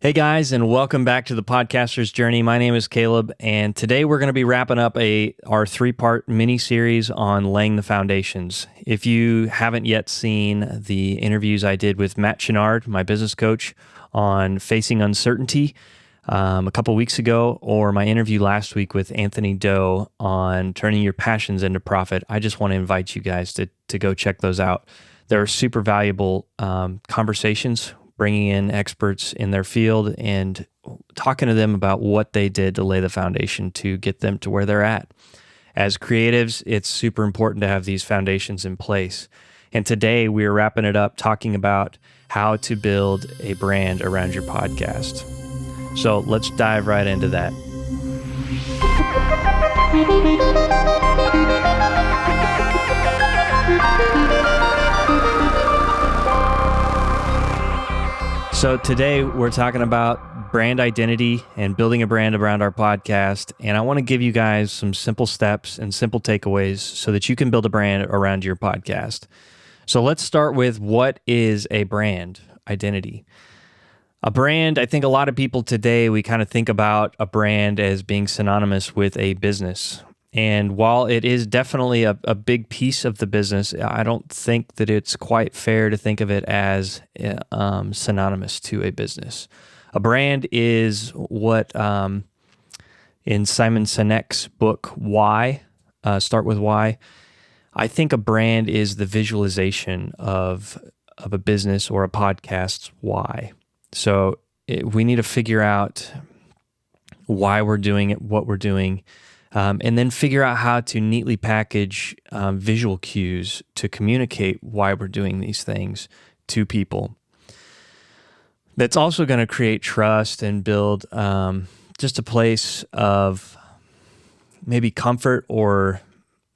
Hey guys, and welcome back to the Podcaster's Journey. My name is Kaleb, and today we're going to be wrapping up our three-part mini-series on laying the foundations. If you haven't yet seen the interviews I did with Matt Chenard, my business coach, on facing uncertainty a couple weeks ago, or my interview last week with Anthony Doe on turning your passions into profit, I just want to invite you guys to go check those out. They're super valuable conversations, bringing in experts in their field and talking to them about what they did to lay the foundation to get them to where they're at. As creatives, it's super important to have these foundations in place. And today we're wrapping it up talking about how to build a brand around your podcast. So let's dive right into that. So today we're talking about brand identity and building a brand around our podcast. And I want to give you guys some simple steps and simple takeaways so that you can build a brand around your podcast. So let's start with, what is a brand identity? A brand, I think a lot of people today, we kind of think about a brand as being synonymous with a business. And while it is definitely a big piece of the business, I don't think that it's quite fair to think of it as synonymous to a business. A brand is what, in Simon Sinek's book, Why, Start With Why, I think a brand is the visualization of a business or a podcast's why. So we need to figure out why we're doing it, what we're doing, and then figure out how to neatly package visual cues to communicate why we're doing these things to people. That's also going to create trust and build just a place of maybe comfort, or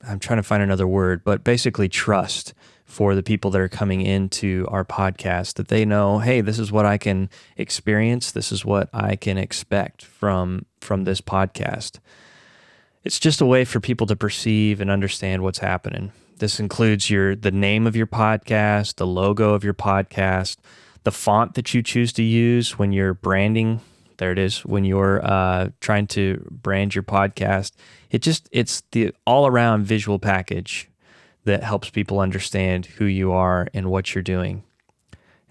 I'm trying to find another word, but basically trust for the people that are coming into our podcast, that they know, hey, this is what I can experience. This is what I can expect from this podcast. It's just a way for people to perceive and understand what's happening. This includes the name of your podcast, the logo of your podcast, the font that you choose to use when you're branding. There it is. When you're trying to brand your podcast, it's the all-around visual package that helps people understand who you are and what you're doing.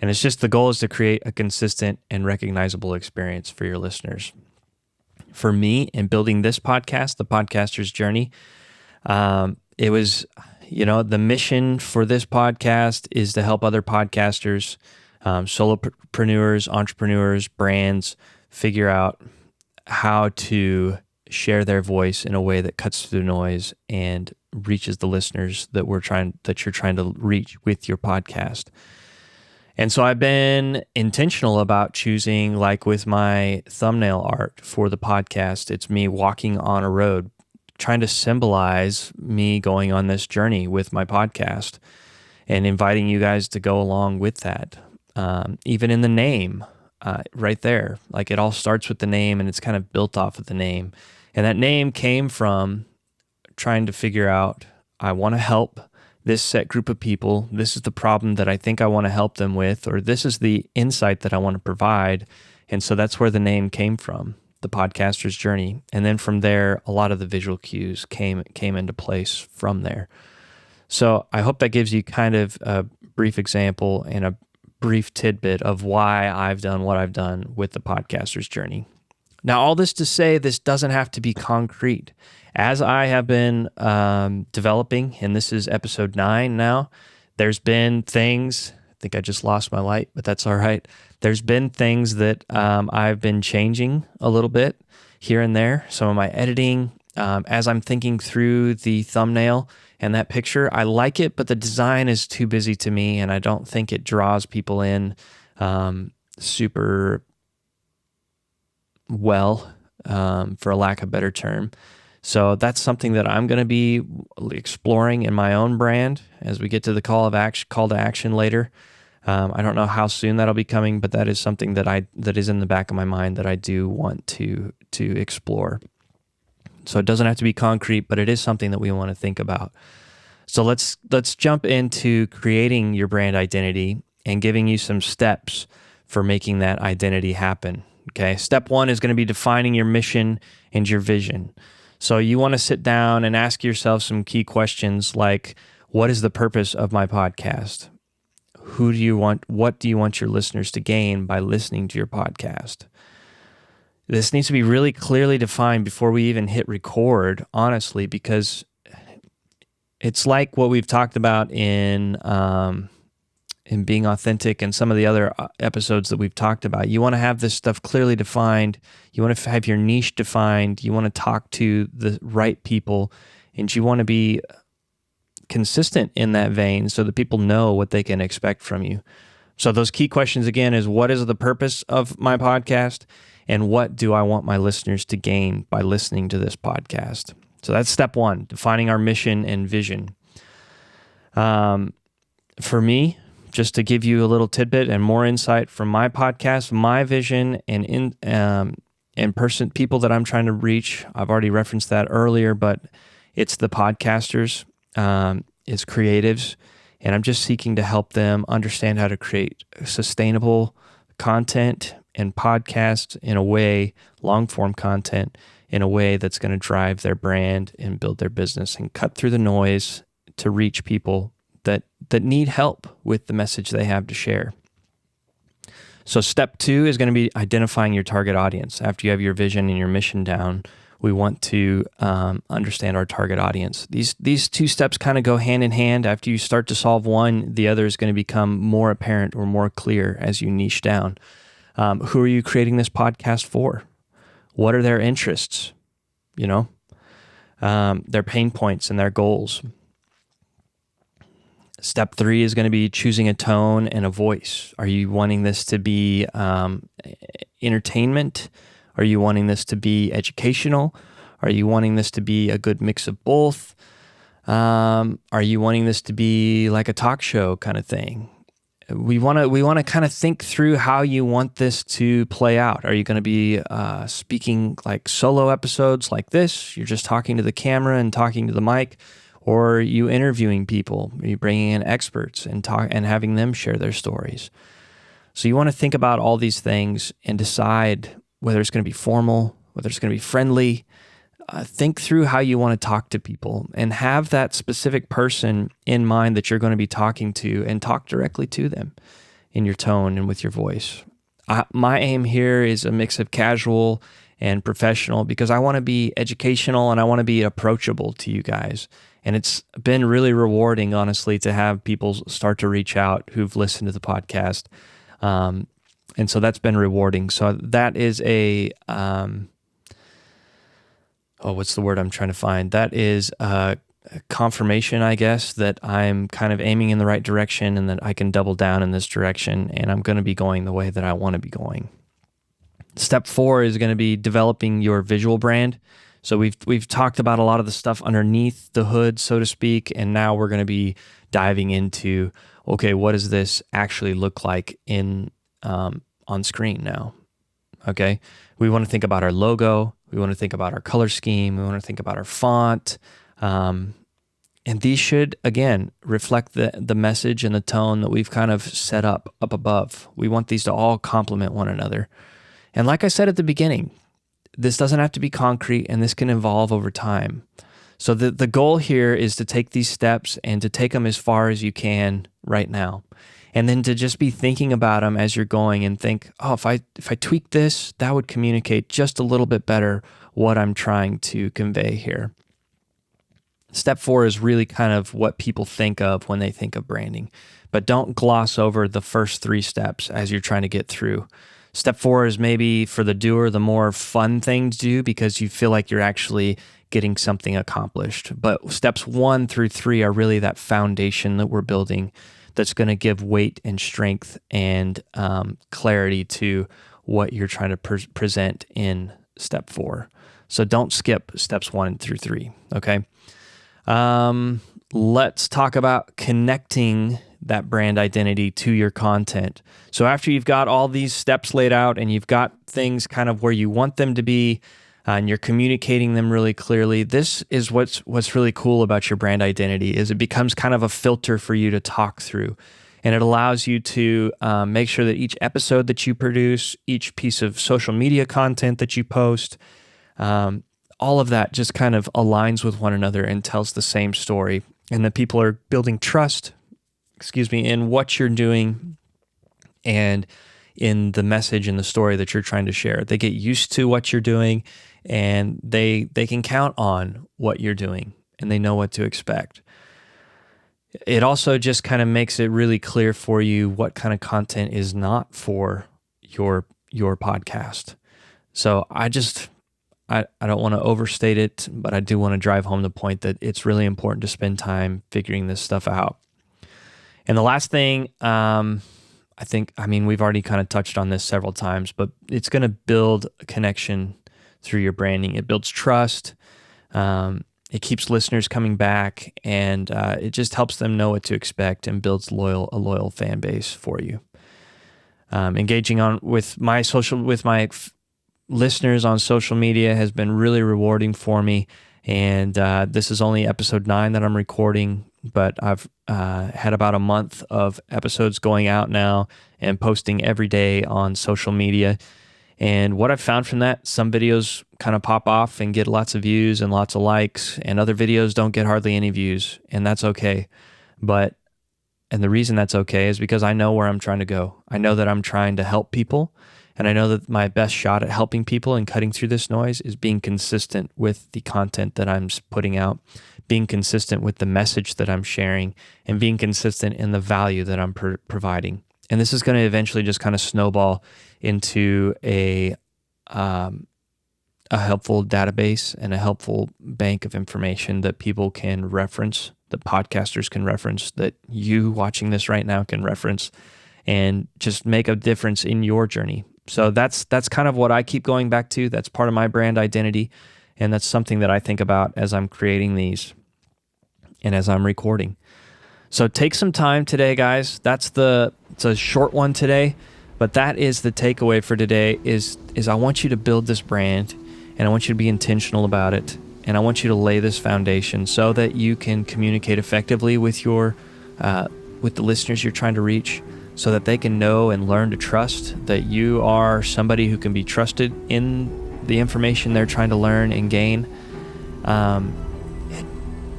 And it's just, the goal is to create a consistent and recognizable experience for your listeners. For me, in building this podcast, The Podcaster's Journey, it was, the mission for this podcast is to help other podcasters, solopreneurs, entrepreneurs, brands, figure out how to share their voice in a way that cuts through the noise and reaches the listeners that you're trying to reach with your podcast. And so I've been intentional about choosing, like with my thumbnail art for the podcast, it's me walking on a road, trying to symbolize me going on this journey with my podcast and inviting you guys to go along with that. Even in the name, right there, like it all starts with the name and it's kind of built off of the name. And that name came from trying to figure out, I want to help this set group of people. This is the problem that I think I want to help them with, or this is the insight that I want to provide. And so that's where the name came from, The Podcaster's Journey. And then from there, a lot of the visual cues came into place from there. So I hope that gives you kind of a brief example and a brief tidbit of why I've done what I've done with The Podcaster's Journey. Now, all this to say, this doesn't have to be concrete. As I have been developing, and this is episode 9 now, there's been things, I think I just lost my light, but that's all right. There's been things that I've been changing a little bit here and there. Some of my editing, as I'm thinking through the thumbnail and that picture, I like it, but the design is too busy to me, and I don't think it draws people in super well, for a lack of a better term. So that's something that I'm going to be exploring in my own brand as we get to the call to action later. I don't know how soon that'll be coming, but that is something that is in the back of my mind that I do want to explore. So it doesn't have to be concrete, but it is something that we want to think about. So let's jump into creating your brand identity and giving you some steps for making that identity happen. Okay. Step one is going to be defining your mission and your vision. So you want to sit down and ask yourself some key questions like, what is the purpose of my podcast? What do you want your listeners to gain by listening to your podcast? This needs to be really clearly defined before we even hit record, honestly, because it's like what we've talked about in being authentic and some of the other episodes that we've talked about. You want to have this stuff clearly defined. You want to have your niche defined. You want to talk to the right people, and you want to be consistent in that vein so that people know what they can expect from you. So those key questions again is, what is the purpose of my podcast, and what do I want my listeners to gain by listening to this podcast? So that's step one, defining our mission and vision. For me, just to give you a little tidbit and more insight from my podcast, my vision and people that I'm trying to reach, I've already referenced that earlier, but it's the podcasters, it's creatives, and I'm just seeking to help them understand how to create sustainable content and podcasts in a way, long-form content, in a way that's going to drive their brand and build their business and cut through the noise to reach people that need help with the message they have to share. So step two is going to be identifying your target audience. After you have your vision and your mission down, we want to understand our target audience. These two steps kind of go hand in hand. After you start to solve one, the other is going to become more apparent or more clear as you niche down. Who are you creating this podcast for? What are their interests? Their pain points and their goals. Step three is going to be choosing a tone and a voice. Are you wanting this to be entertainment? Are you wanting this to be educational? Are you wanting this to be a good mix of both? Are you wanting this to be like a talk show kind of thing? We want to kind of think through how you want this to play out. Are you going to be speaking like solo episodes like this? You're just talking to the camera and talking to the mic, or are you interviewing people? Are you bringing in experts and having them share their stories? So you want to think about all these things and decide whether it's going to be formal, whether it's going to be friendly. Think through how you want to talk to people and have that specific person in mind that you're going to be talking to, and talk directly to them in your tone and with your voice. My aim here is a mix of casual and professional, because I want to be educational and I want to be approachable to you guys. And it's been really rewarding, honestly, to have people start to reach out who've listened to the podcast. And so that's been rewarding. So that is what's the word I'm trying to find? That is a confirmation, I guess, that I'm kind of aiming in the right direction and that I can double down in this direction, and I'm going to be going the way that I want to be going. Step four is going to be developing your visual brand. So we've talked about a lot of the stuff underneath the hood, so to speak, and now we're going to be diving into, okay, what does this actually look like on screen now? Okay, we want to think about our logo. We want to think about our color scheme. We want to think about our font. And these should, again, reflect the message and the tone that we've kind of set up above. We want these to all complement one another. And like I said at the beginning, this doesn't have to be concrete, and this can evolve over time. So the goal here is to take these steps and to take them as far as you can right now. And then to just be thinking about them as you're going and think, oh, if I tweak this, that would communicate just a little bit better what I'm trying to convey here. Step four is really kind of what people think of when they think of branding, but don't gloss over the first three steps as you're trying to get through. Step four is maybe for the doer, the more fun thing to do because you feel like you're actually getting something accomplished. But steps 1 through 3 are really that foundation that we're building that's going to give weight and strength and clarity to what you're trying to present in step 4. So don't skip steps 1 through 3, okay? Let's talk about connecting that brand identity to your content. So after you've got all these steps laid out and you've got things kind of where you want them to be, and you're communicating them really clearly, this is what's really cool about your brand identity is it becomes kind of a filter for you to talk through. And it allows you to make sure that each episode that you produce, each piece of social media content that you post, all of that just kind of aligns with one another and tells the same story. And that people are building trust, in what you're doing and in the message and the story that you're trying to share. They get used to what you're doing, and they can count on what you're doing, and they know what to expect. It also just kind of makes it really clear for you what kind of content is not for your podcast. So I don't want to overstate it, but I do want to drive home the point that it's really important to spend time figuring this stuff out. And the last thing, we've already kind of touched on this several times, but it's going to build a connection through your branding. It builds trust. It keeps listeners coming back, and it just helps them know what to expect and builds a loyal fan base for you. Engaging with my listeners on social media has been really rewarding for me. And this is only episode 9 that I'm recording, but I've had about a month of episodes going out now and posting every day on social media. And what I've found from that, some videos kind of pop off and get lots of views and lots of likes, and other videos don't get hardly any views, and that's okay. And the reason that's okay is because I know where I'm trying to go. I know that I'm trying to help people, and I know that my best shot at helping people and cutting through this noise is being consistent with the content that I'm putting out, being consistent with the message that I'm sharing, and being consistent in the value that I'm providing. And this is going to eventually just kind of snowball into a helpful database and a helpful bank of information that people can reference, that podcasters can reference, that you watching this right now can reference, and just make a difference in your journey. So that's kind of what I keep going back to. That's part of my brand identity, and that's something that I think about as I'm creating these and as I'm recording. So take some time today, guys. It's a short one today, but that is the takeaway for today is I want you to build this brand, and I want you to be intentional about it, and I want you to lay this foundation so that you can communicate effectively with the listeners you're trying to reach, so that they can know and learn to trust that you are somebody who can be trusted in the information they're trying to learn and gain.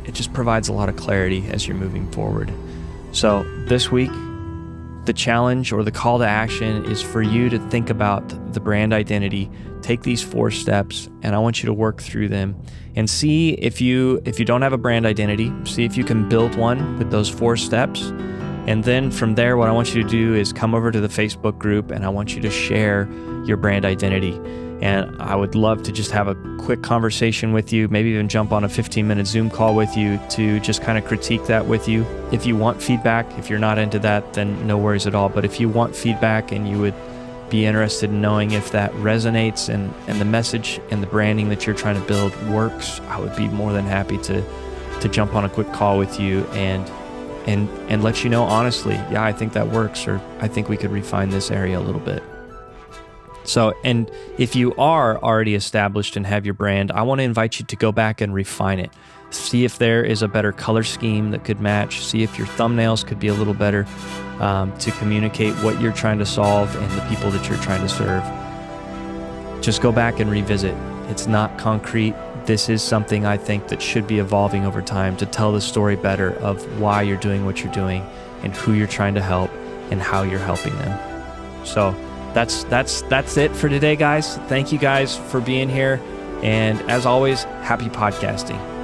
It just provides a lot of clarity as you're moving forward. So this week, the challenge or the call to action is for you to think about the brand identity, take these 4 steps, and I want you to work through them and see if you don't have a brand identity, see if you can build one with those 4 steps. And then from there, what I want you to do is come over to the Facebook group, and I want you to share your brand identity. And I would love to just have a quick conversation with you, maybe even jump on a 15-minute Zoom call with you to just kind of critique that with you. If you want feedback, if you're not into that, then no worries at all. But if you want feedback and you would be interested in knowing if that resonates and the message and the branding that you're trying to build works, I would be more than happy to jump on a quick call with you and let you know honestly, yeah, I think that works, or I think we could refine this area a little bit. So, and if you are already established and have your brand, I want to invite you to go back and refine it. See if there is a better color scheme that could match. See if your thumbnails could be a little better to communicate what you're trying to solve and the people that you're trying to serve. Just go back and revisit. It's not concrete. This is something I think that should be evolving over time to tell the story better of why you're doing what you're doing and who you're trying to help and how you're helping them. So that's it for today, guys. Thank you guys for being here. And as always, happy podcasting.